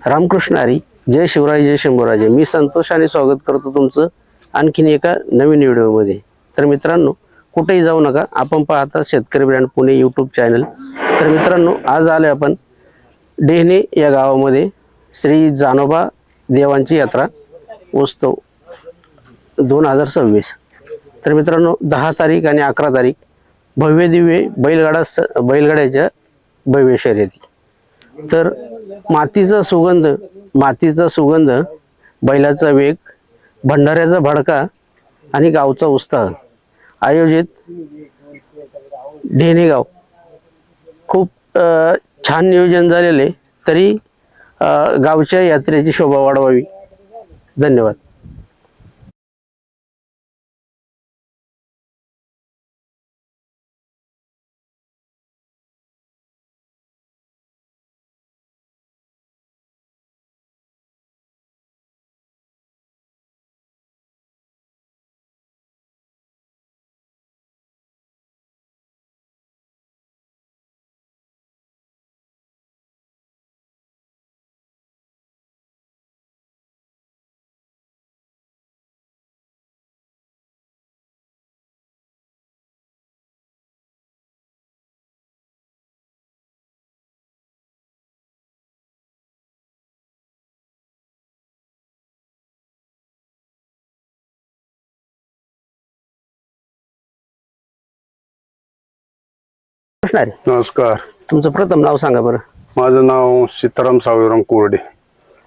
रामकृष्ण हरी. जय शिवराय, जय शंभूराजे. मी संतोष आणि स्वागत करतो तुमचं आणखीन एका नवीन व्हिडिओमध्ये. तर मित्रांनो, कुठेही जाऊ नका, आपण पाहता शेतकरी ब्रँड पुणे यूट्यूब चॅनल. तर मित्रांनो, आज आले आपण डेहणे या गावामध्ये श्री जानोबा देवांची यात्रा उत्सव 2026. तर मित्रांनो, 10 तारीख आणि 11 तारीख भव्य दिव्य बैलगाड्याच्या भव्य शर्यती. तर मातीचा सुगंध, बैलाचा वेग, भंडाऱ्याचा भडका आणि गावचा उत्साह आयोजित डेहणे गाव. खूप छान नियोजन झालेले. तरी गावच्या यात्रेची शोभा वाढवावी. धन्यवाद. नमस्कार. तुमचं प्रथम नाव सांगा बरं. माझं नाव सीताराम सावळीराम कोरडे,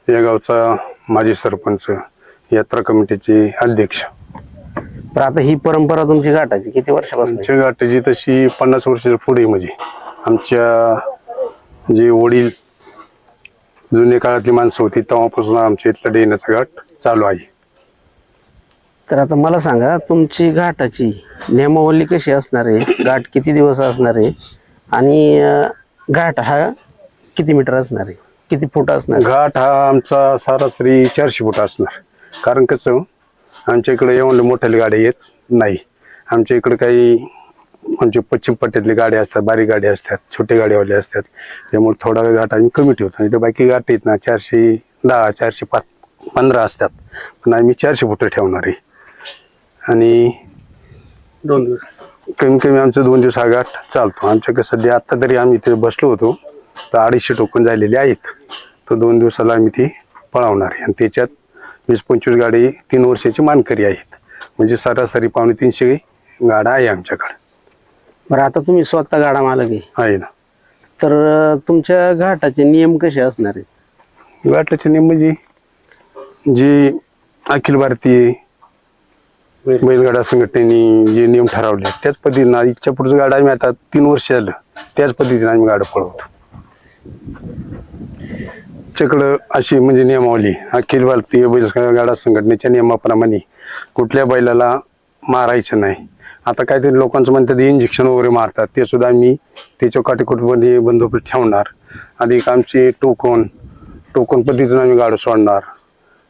या गावचा माजी सरपंच, यात्रा कमिटीचे अध्यक्ष. तर आता ही परंपरा तुमची घाटाची किती वर्षापासून? आमच्या गाठीची तशी 50 वर्षाच्या पुढे, म्हणजे आमच्या जे वडील जुने काळातली माणसं होती तेव्हापासून आमच्या इथला डेहण्याचा घाट चालू आहे. तर आता मला सांगा, तुमची घाटाची नियमावली कशी असणार आहे? घाट किती दिवस असणार आहे? आणि घाट हा किती मीटर असणार आहे? किती फूट असणार? घाट हा आमचा सरासरी 400 फूट असणार. कारण कसं, आमच्या इकडे एवढे मोठ्याले गाड्या येत नाही. आमच्या इकडे काही आमच्या पश्चिम पट्ट्यातली गाड्या असतात, बारीक गाड्या असतात, छोटे गाड्यावाले असतात. त्यामुळे थोडा वेळ घाट आम्ही कमी ठेवतो. आणि ते बाकी गाठ येत ना 410, 415 असतात. पण आम्ही 400 फूट ठेवणार आहे. आणि 2 दिवस कमी कमी आमचं 2 दिवस हा घाट चालतो. आमच्याकडे सध्या आत्ता तरी आम्ही इथे बसलो होतो तर 250 टोकन झालेले आहेत. तर 2 दिवसाला आम्ही ती पळवणार आहे. आणि त्याच्यात 20-25 गाडी 3 वर्षाची मानकरी आहेत. म्हणजे सरासरी 250 गाडा आहे आमच्याकडे. बरं, आता तुम्ही स्वतः गाडा मालक आहे ना. तर तुमच्या घाटाचे नियम कसे असणार आहेत? घाटाचे नियम म्हणजे जे अखिल भारतीय बैलगाडा संघटनेने जे नियम ठरवले त्याच पद्धतीने इच्छा पुढचं गाडा आम्ही आता 3 वर्ष झालं त्याच पद्धतीने आम्ही गाडा पळवतो. आमच्याकडं अशी म्हणजे नियमावली अखिल भारतीय बैलगाडा संघटनेच्या नियमाप्रमाणे कुठल्या बैलाला मारायचं नाही. आता काहीतरी लोकांचं म्हणतात इंजेक्शन वगैरे मारतात, ते सुद्धा आम्ही त्याच्या काटेकोरपणे बंदोबस्त ठेवणार. अधिक आमचे टोकन पद्धतीने आम्ही गाडं सोडणार.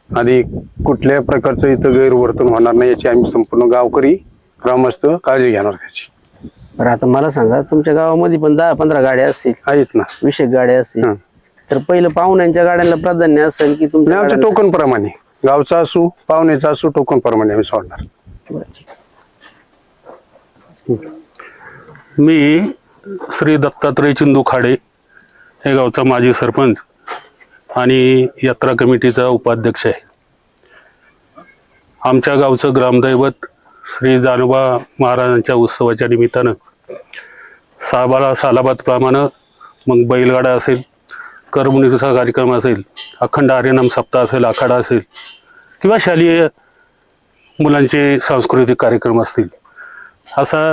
आधी कुठल्याही प्रकारचं इथं गैरवर्तन होणार नाही याची आम्ही संपूर्ण गावकरी ग्रामस्थ काळजी घेणार त्याची. बरं, आता मला सांगा, तुमच्या गावामध्ये पण 10-15 गाड्या असतील? आहेत ना, विशेष गाड्या असतील. तर पहिलं पाहुण्यांच्या गाड्यांना प्राधान्य असेल की तुमच्या? आमच्या टोकन प्रमाणे, गावचा असू पाहुण्याचा असू, टोकन प्रमाणे आम्ही सोडणार. मी श्री दत्तात्रय चिंदू खाडे, हे गावचा माजी सरपंच आणि यात्रा कमिटीचा उपाध्यक्ष आहे. आमच्या गावचं ग्रामदैवत श्री जानोबा महाराजांच्या उत्सवाच्या निमित्तानं सालाबादप्रमाणे मग बैलगाडा असेल, करमणुकीचा कार्यक्रम असेल, अखंड हरिनाम सप्ताह असेल, आखाडा असेल, किंवा शालेय मुलांचे सांस्कृतिक कार्यक्रम असतील, असा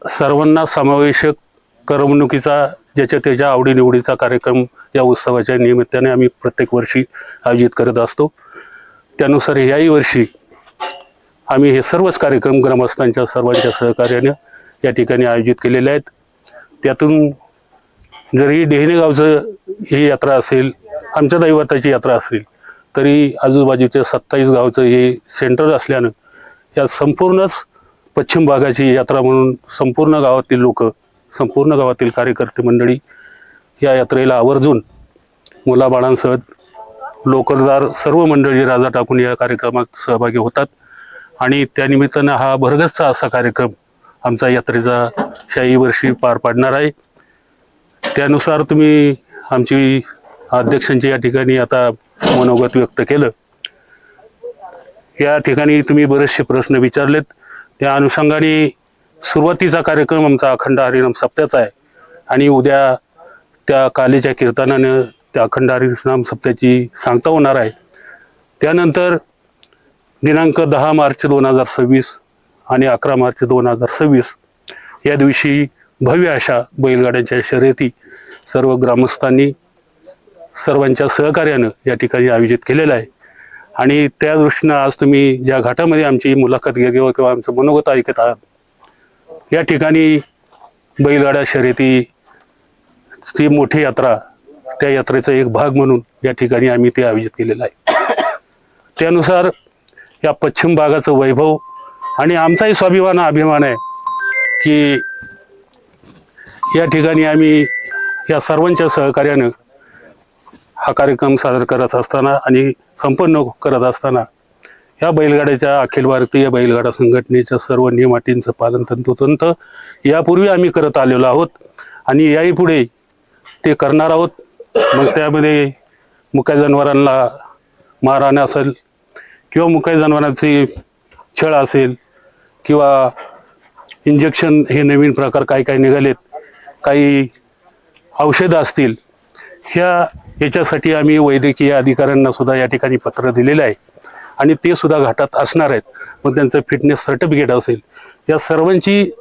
सर्वांना समावेशक करमणुकीचा ज्याच्या त्याच्या आवडीनिवडीचा कार्यक्रम या उत्सवाच्या निमित्ताने आम्ही प्रत्येक वर्षी आयोजित करत असतो. त्यानुसार याही वर्षी आम्ही हे सर्वच कार्यक्रम ग्रामस्थांच्या सर्वांच्या सहकार्याने या ठिकाणी आयोजित केलेले आहेत. त्यातून जरी डेहणे गावचं ही यात्रा असेल, आमच्या दैवताची यात्रा असेल, तरी आजूबाजूच्या 27 गावचं हे सेंटर असल्यानं या संपूर्णच पश्चिम भागाची यात्रा म्हणून संपूर्ण गावातील लोक, संपूर्ण गावातील कार्यकर्ते मंडळी या यात्रेला आवर्जून मुलाबाळांसह लोकलदार सर्व मंडळी राजा टाकून या कार्यक्रमात सहभागी होतात आणि त्यानिमित्तानं हा भरगच्च असा कार्यक्रम आमचा यात्रेचा शाही वर्षी पार पाडणार आहे. त्यानुसार तुम्ही आमची अध्यक्षांची या ठिकाणी आता मनोगत व्यक्त केलं. या ठिकाणी तुम्ही बरेचसे प्रश्न विचारलेत. त्या अनुषंगाने सुरुवातीचा कार्यक्रम आमचा अखंड हरिनाम सप्त्याचा आहे आणि उद्या त्या कालीच्या कीर्तनानं त्या अखंड हरिनाम सप्त्याची सांगता होणार आहे. त्यानंतर दिनांक 10 मार्च 2026 आणि 11 मार्च 2026 या दिवशी भव्य अशा बैलगाड्यांच्या शर्यती सर्व ग्रामस्थांनी सर्वांच्या सहकार्यानं या ठिकाणी आयोजित केलेलं आहे. आणि त्या दृष्टीनं आज तुम्ही ज्या घाटामध्ये आमची मुलाखत घ्या किंवा आमचं मनोगत ऐकत आहात, या ठिकाणी बैलगाड्या शर्यतीची मोठी यात्रा, त्या यात्रेचा एक भाग म्हणून या ठिकाणी आम्ही ते आयोजित केलेलं आहे. त्यानुसार या पश्चिम भागाचं वैभव आणि आमचाही स्वाभिमान अभिमान आहे की या ठिकाणी आम्ही या सर्वांच्या सहकार्यानं हा कार्यक्रम सादर करत असताना आणि संपन्न करत असताना या बैलगाड्याच्या अखिल भारतीय बैलगाडा संघटनेच्या सर्व नियम अटींचं पालन तंतोतंत यापूर्वी आम्ही करत आलेलो आहोत आणि याही पुढे ते करणार आहोत. मग त्यामध्ये मुक्या जनावरांना मारहाण असेल किंवा मुक्या जनावरांची छळ असेल किंवा इंजेक्शन हे नवीन प्रकार काही काही निघालेत, काही औषधं असतील, याच्यासाठी आम्ही वैद्यकीय अधिकाऱ्यांना सुद्धा या ठिकाणी पत्र दिलेलं आहे आणि ते सुद्धा घाटात असणार आहेत. मग त्यांचं फिटनेस सर्टिफिकेट असेल, या सर्वांची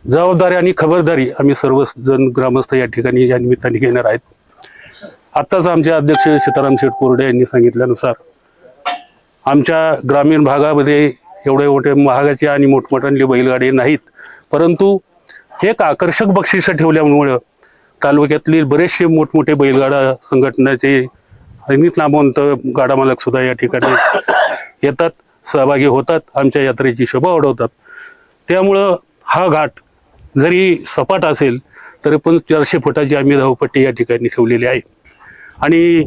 जबाबदारी आणि खबरदारी आम्ही सर्वजण ग्रामस्थ या ठिकाणी या निमित्ताने घेणार आहेत. आत्ताच आमचे अध्यक्ष सीताराम शेठ कोरडे यांनी सांगितल्यानुसार आमच्या ग्रामीण भागामध्ये एवढे मोठे महागाचे आणि मोठमोठ्यांचे बैलगाडी नाहीत, परंतु एक आकर्षक बक्षीस ठेवल्यामुळं तालुक्यातली बरेचसे मोठमोठे बैलगाडा संघटनेचे अनेक नामवंत गाडा मालक सुद्धा या ठिकाणी येतात, सहभागी होतात, आमच्या यात्रेची शोभा वाढवतात. त्यामुळं हा घाट जरी सपाट असेल तरी पण 400 फुटाची आम्ही धावपट्टी या ठिकाणी ठेवलेली आहे. आणि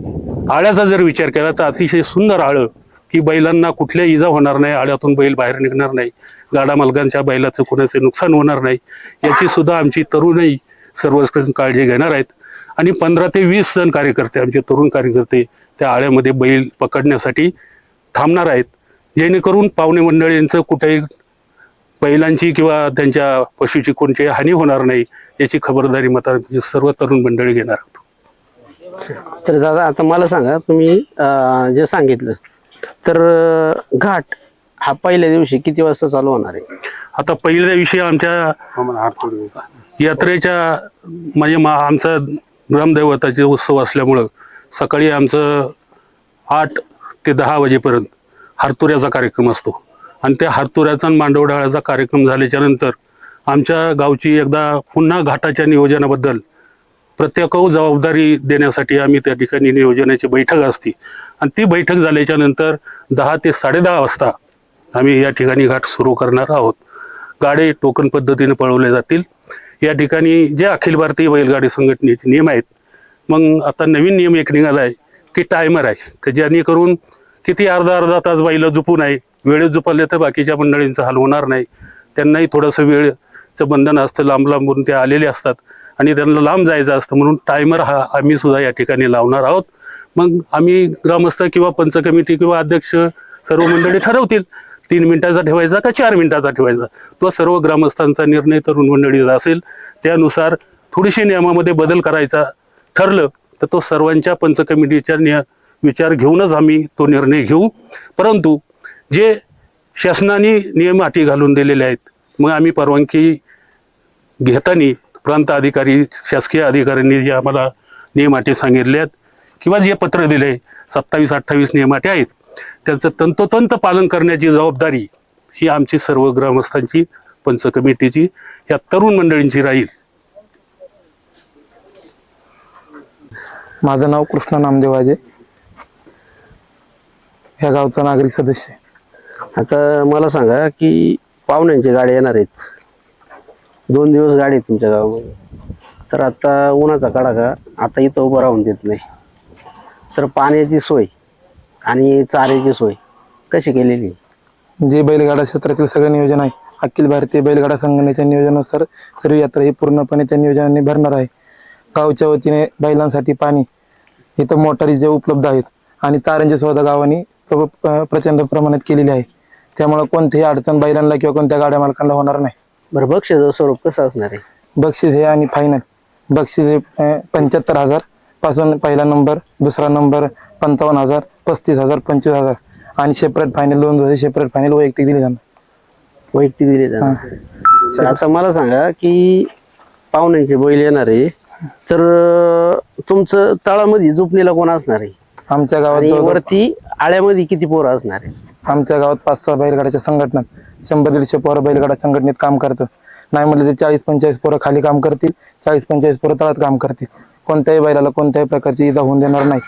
आळ्याचा जर विचार केला तर अतिशय सुंदर आळं की बैलांना कुठल्या इजा होणार नाही, आळ्यातून बैल बाहेर निघणार नाही, गाडा मालकांच्या बैलाचं कोणाचे नुकसान होणार नाही, याची सुद्धा आमची तरुणही सर्व काळजी घेणार आहेत. आणि 15 ते 20 जण कार्यकर्ते, आमचे तरुण कार्यकर्ते त्या आळ्यामध्ये बैल पकडण्यासाठी थांबणार आहेत, जेणेकरून पाहुणे मंडळींचं कुठेही बैलांची किंवा त्यांच्या पशुची कोणतीही हानी होणार नाही याची खबरदारी मात्र सर्व तरुण मंडळी घेणार आहोत. तर दादा आता मला सांगा, तुम्ही जे सांगितलं तर घाट हा पहिल्या दिवशी किती वाजता चालू होणार आहे? आता पहिल्या दिवशी आमच्या यात्रेच्या म्हणजे आमचा ग्रामदैवताचे उत्सव असल्यामुळं सकाळी आमचं 8 ते 10 वाजेपर्यंत हारतुऱ्याचा कार्यक्रम असतो आणि त्या हारतुऱ्याचा मांडवडाळाचा कार्यक्रम झाल्याच्या नंतर आमच्या गावची एकदा पुन्हा घाटाच्या नियोजनाबद्दल प्रत्येकावर जबाबदारी देण्यासाठी आम्ही त्या ठिकाणी नियोजनाची बैठक असते आणि ती बैठक झाल्याच्या नंतर 10 ते 10:30 वाजता आम्ही या ठिकाणी घाट सुरू करणार आहोत. गाडे टोकन पद्धतीने पळवले जातील. या ठिकाणी जे अखिल भारतीय बैलगाडी संघटनेचे नियम आहेत, मग आता नवीन नियम एक निघाला आहे की टायमर आहे की जेणेकरून किती अर्धा तास बैल झोपू नये, वेळेत झोपले तर बाकीच्या मंडळींचा हाल होणार नाही. त्यांनाही थोडंसं वेळचं बंधन असतं, लांबून ते आलेले असतात आणि त्यांना लांब जायचं असतं, म्हणून टायमर हा आम्ही सुद्धा या ठिकाणी लावणार आहोत. मग आम्ही ग्रामस्थ किंवा पंच कमिटी किंवा अध्यक्ष सर्व मंडळी ठरवतील 3 मिनिटाचा ठेवायचा का 4 मिनिटाचा ठेवायचा, तो सर्व ग्रामस्थांचा निर्णय तरुण मंडळीचा असेल. त्यानुसार थोडीशी नियमामध्ये बदल करायचा ठरलं तर तो सर्वांच्या पंच कमिटीच्या विचार घेऊनच आम्ही तो निर्णय घेऊ. परंतु जे शासनाने नियम अटी घालून दिलेले आहेत, मग आम्ही परवानगी घेताना प्रांत अधिकारी शासकीय अधिकाऱ्यांनी जे आम्हाला नियम अटी सांगितले आहेत किंवा जे पत्र दिले 27-28 नियम अटी आहेत, त्यांचं तंतोतंत पालन करण्याची जबाबदारी ही आमची सर्व ग्रामस्थांची, पंच कमिटीची, या तरुण मंडळींची राहील. माझं नाव कृष्ण नामदेव वाजे, या गावचा नागरिक सदस्य. आता मला सांगा की पाहुण्यांची गाडी येणार आहेत, 2 दिवस गाडी आहे तुमच्या गावामध्ये, तर आता उन्हाचा कडाका आता इथं उभं राहून देत नाही, तर पाण्याची सोय आणि चाऱ्याची सोय कशी केलेली आहे? जे बैलगाडा क्षेत्रातील सगळं नियोजन आहे अखिल भारतीय बैलगाडा संघटनेच्या नियोजनानुसार सर्व यात्रा ही पूर्णपणे त्या नियोजनाने भरणार आहे. गावच्या वतीने बैलांसाठी पाणी इथं मोटारी जे उपलब्ध आहेत आणि तारांची सुविधा गावांनी प्रचंड प्रमाणात केलेली आहे. त्यामुळे कोणतीही अडचण बैलांना किंवा कोणत्या गाड्या मालकांना होणार नाही. बरं, बक्षीस स्वरूप कसं असणार आहे? बक्षीस हे आणि फायनल बक्षीस हे 75,000 पासून पहिला नंबर, दुसरा नंबर 55,000, 35,000, 25,000 आणि सेपरेट फायनल 2 सेपरेट फायनल वैयक्तिक दिली जाणार. वैयक्तिक दिले जाणार. तर आता मला सांगा की पाहुण्यांचे बैल येणार आहे तर तुमचं तळामध्ये झोपणीला कोण असणार आहे? आमच्या गावात आणि जवळजवळ वरती आळ्यामध्ये किती पोरं असणार आहे? आमच्या गावात 5-6 बैलगाड्याच्या संघटनात 100-150 पोरं बैलगाडा संघटनेत काम करतात. नाही म्हटलं तर 40-45 पोरं खाली काम करतील, 40-45 पोरं तळात काम करतील. कोणत्याही बैलाला कोणत्याही प्रकारची इजा होऊन देणार नाही.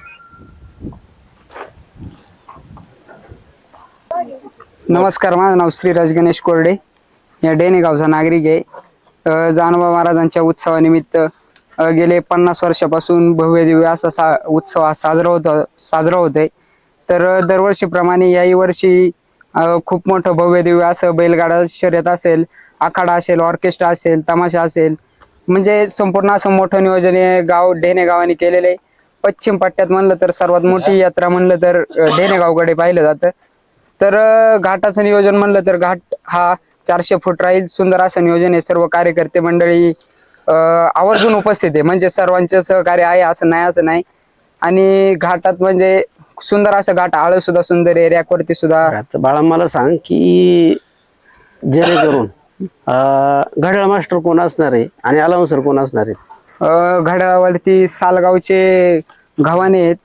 नमस्कार, माझं नाव श्रीराज गणेश कोरडे, या डेने गावचा नागरिक आहे. जानोबा महाराजांच्या उत्सवानिमित्त गेले 50 वर्षापासून भव्य दिव्य असा उत्सव हा साजरा होतोय. तर दरवर्षीप्रमाणे याही वर्षी खूप मोठं भव्य दिव्य असं बैलगाडा शर्यत असेल, आखाडा असेल, ऑर्केस्ट्रा असेल, तमाशा असेल, म्हणजे संपूर्ण असं मोठं नियोजन हे डेने गावाने केलेलं आहे. पश्चिम पट्ट्यात म्हणलं तर सर्वात मोठी यात्रा म्हणलं तर डेने गावकडे पाहिलं जातं. तर घाटाचं नियोजन म्हणलं तर घाट हा 400 फूट राहील. सुंदर असं नियोजन आहे. सर्व कार्यकर्ते मंडळी आवर्जून उपस्थित आहे, म्हणजे सर्वांचे सहकार्य आहे असं नाही. आणि घाटात म्हणजे सुंदर असं घाट, आळ सुद्धा सुंदर आहे, रॅकवरती सुद्धा. आता बाळा मला सांग की जेणेकरून घड्याळ मास्टर कोण असणार आहे आणि अलाउन्सर कोण असणार आहे? घड्याळावरती सालगावचे गव्हाणे आहेत,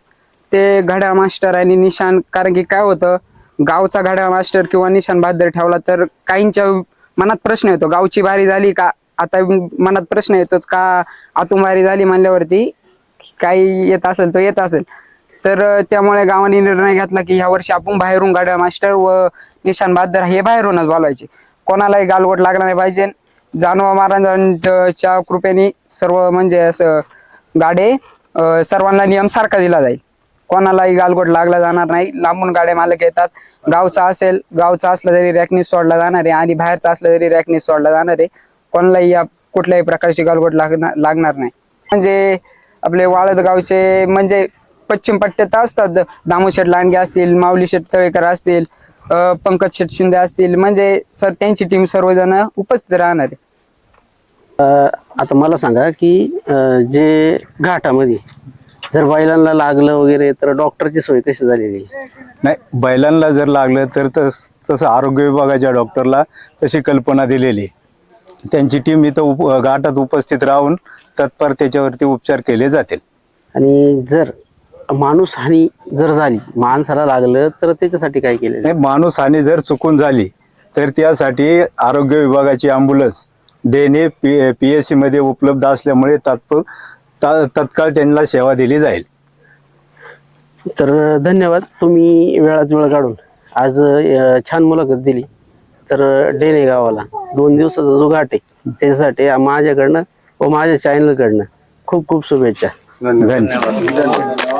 ते घड्याळ मास्टर आणि निशाण. कारण की काय होतं, गावचा घड्याळ मास्टर किंवा निशाण बहादर ठेवला तर काहींच्या मनात प्रश्न येतो, गावची बारी झाली का, आता मनात प्रश्न येतोच का आतून बारी झाली म्हणल्यावरती काही येत असेल तो येत असेल. तर त्यामुळे गावाने निर्णय घेतला की ह्या वर्षी आपण बाहेरून घड्याळ मास्टर व निशाण बहादर हे बाहेरूनच बोलवायचे. कोणालाही गालबोट लागला नाही पाहिजे. जानोबा महाराजांच्या कृपेने सर्व म्हणजे असं गाडे सर्वांना नियम सारखा दिला जाईल. कोणालाही गालबोट लागला जाणार नाही. लांबून गाड्या मालक येतात. गावचा असला तरी रॅकनी सोडला जाणार आहे आणि बाहेरचा असला तरी रॅकनी सोडला जाणार आहे. कोणालाही या कुठल्याही प्रकारची गालबोट लागणार नाही. म्हणजे आपले वाळद गावचे म्हणजे पश्चिम पट्ट्यात असतात, दामोशेठ लांडगे असतील, माऊली शेठ तळेकर असतील, पंकज शेठ शिंदे असतील, म्हणजे सर त्यांची टीम सर्वजण उपस्थित राहणार आहे. आता मला सांगा की जे घाटामध्ये जर बैलांना लागलं वगैरे तर डॉक्टरची सोय कशी झालेली आहे? नाही, बैलांना जर लागलं तर तसं आरोग्य विभागाच्या डॉक्टरला तशी कल्पना दिलेली. त्यांची टीम इथं घाटात उपस्थित राहून तत्पर त्याच्यावरती उपचार केले जातील. आणि जर माणूस हानी जर झाली, माणसाला लागलं तर त्याच्यासाठी काय केलं? नाही, माणूस हानी जर चुकून झाली तर त्यासाठी आरोग्य विभागाची ॲम्ब्युलन्स डेने PSC मध्ये उपलब्ध असल्यामुळे तत्काळ त्यांना सेवा दिली जाईल. तर धन्यवाद, तुम्ही वेळात वेळ काढून आज छान मुलाखत दिली. तर डेने गावाला 2 दिवसाचा जो घाट आहे त्याच्यासाठी माझ्याकडनं व माझ्या चॅनलकडनं खूप खूप शुभेच्छा. धन्यवाद.